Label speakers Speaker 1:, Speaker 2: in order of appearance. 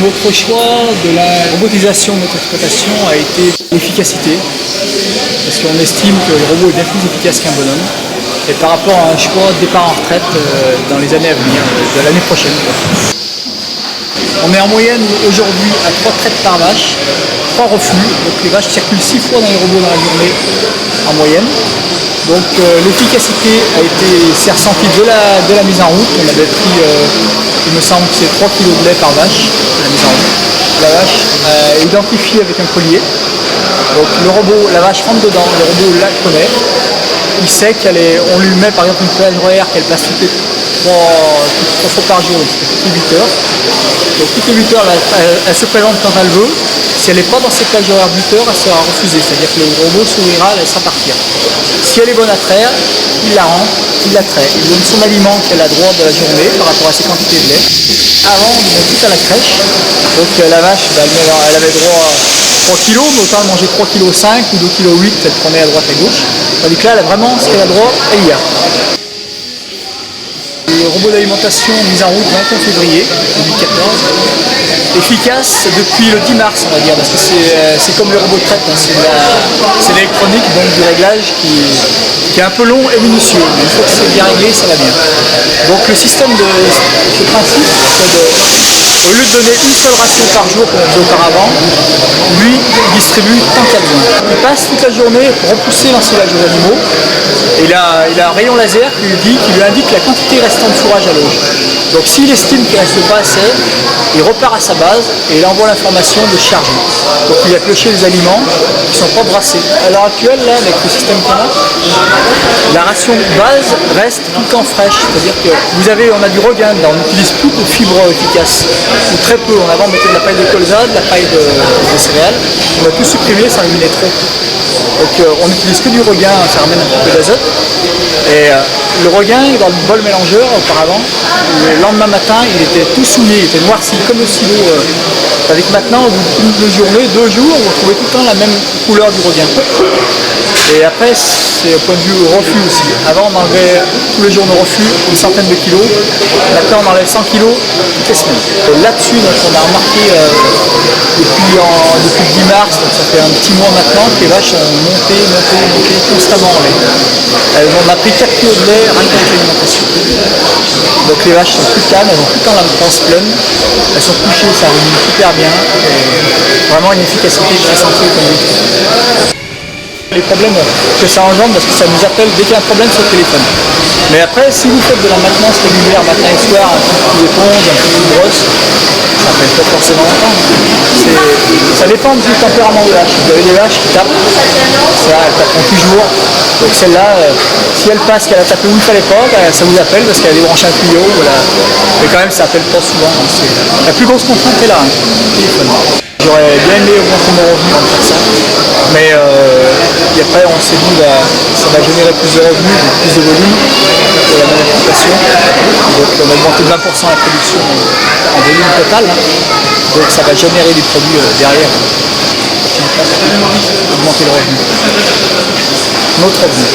Speaker 1: Notre choix de la robotisation de notre exploitation a été l'efficacité, parce qu'on estime que le robot est bien plus efficace qu'un bonhomme, et par rapport à un choix de départ en retraite dans les années à venir, de l'année prochaine. On est en moyenne aujourd'hui à 3 traites par vache, 3 reflux, donc les vaches circulent 6 fois dans les robots dans la journée en moyenne. Donc l'efficacité a été ressentie de la mise en route. On avait pris, il me semble que c'est 3 kg de lait par vache, la mise en route. La vache est identifiée avec un collier. Donc le robot, la vache rentre dedans, le robot la connaît. Il sait on lui met par exemple une plage horaire qu'elle passe toutes les 3 fois par jour, donc toutes les 8 heures. Donc toutes les 8 heures, elle se présente quand elle veut. Si elle n'est pas dans cette plage horaire de 8 heures, elle sera refusée, c'est-à-dire que le robot s'ouvrira, elle laissera partir. Si elle est bonne à traire, il la rentre, il la traite. Il donne son aliment qu'elle a droit de la journée par rapport à ses quantités de lait. Avant, on met tout à la crèche. Donc la vache, elle avait droit à 3 kg, mais autant elle mangeait 3,5 kg ou 2,8 kg, elle prenait à droite et à gauche. Tandis que là, elle a vraiment ce qu'elle a droit, elle y a. Le robot d'alimentation mis en route le 21 février 2014, efficace depuis le 10 mars on va dire, parce que c'est comme le robot de traite, hein, c'est l'électronique donc du réglage qui est un peu long et minutieux, mais une fois que c'est bien réglé ça va bien. Donc le système de ce principe, c'est au lieu de donner une seule ration par jour comme on faisait auparavant, lui il distribue tant qu'il y a besoin. Il passe toute la journée pour repousser l'ensilage aux animaux. Et il a un rayon laser qui lui indique la quantité restante de fourrage à l'auge. Donc s'il estime qu'il ne reste pas assez, il repart à sa base et il envoie l'information de charger. Donc il a pioché les aliments qui ne sont pas brassés. À l'heure actuelle, là, avec le système qu'on a, la ration base reste tout le temps fraîche. C'est-à-dire que on a du regain dedans, on n'utilise plus de fibres efficaces, ou très peu. En avant on mettait de la paille de colza, de la paille de céréales. On a tout supprimé sans éliminer trop. Donc on n'utilise que du regain, ça ramène un petit peu d'azote. Et le regain dans le bol mélangeur auparavant, le lendemain matin il était tout souillé, il était noirci comme le silo. Avec maintenant, au bout d'une journée, 2 jours, vous retrouvez tout le temps la même couleur du regain. Et après, c'est au point de vue reflux aussi. Avant, on enlevait tous les jours nos reflux, une centaine de kilos. Maintenant, on enlève 100 kilos toutes les semaines. Là-dessus, on a remarqué depuis le 10 mars, donc ça fait un petit mois maintenant, que les vaches ont monté constamment en lait. On a pris 4 kilos de lait rien qu'avec l'alimentation. Donc les vaches sont plus calmes, elles ont tout le temps la panse pleine, elles sont couchées, ça rumine super bien. Et vraiment une efficacité très sentie au conduite. Les problèmes que ça engendre, parce que ça nous appelle dès qu'il y a un problème sur le téléphone. Mais après, si vous faites de la maintenance régulière matin et soir, un petit coup d'éponge, un petit coup de brosse, ça ne fait pas forcément longtemps. Ça dépend du tempérament de la vache. Vous avez des vaches qui tapent, elles tapent toujours. Donc celle-là, si elle passe qu'elle a tapé où il ne fallait pas, ça vous appelle parce qu'elle a débranché un tuyau. Voilà. Mais quand même, ça appelle pas souvent. La plus grosse contrainte est là, le téléphone. J'aurais bien aimé augmenter mon revenu en faire ça. Mais et après on s'est dit ça va générer plus de revenus, plus de volume pour la même exploitation. Donc on a augmenté de 20% la production en volume total. Hein. Donc ça va générer des produits derrière. Augmenter le revenu. Notre revenu.